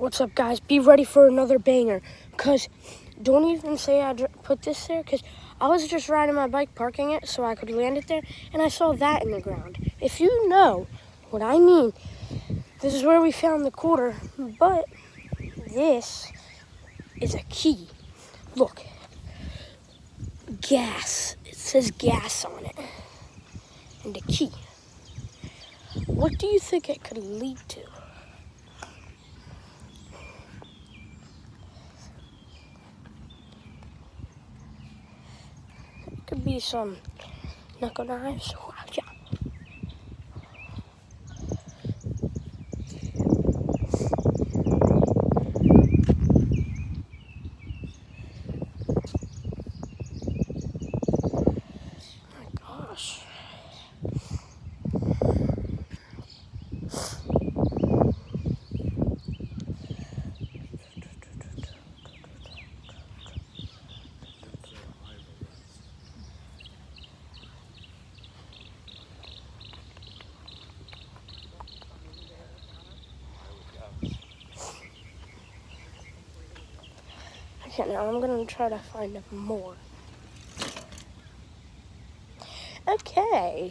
What's up, guys? Be ready for another banger. Because don't even say I put this there, because I was just riding my bike, parking it so I could land it there, and I saw that in the ground. If you know what I mean, this is where we found the quarter, but this is a key. Look, gas. It says gas on it. And a key. What do you think it could lead to? Could be some knuckle knives. Yeah. My gosh. Okay, now I'm gonna try to find more. Okay.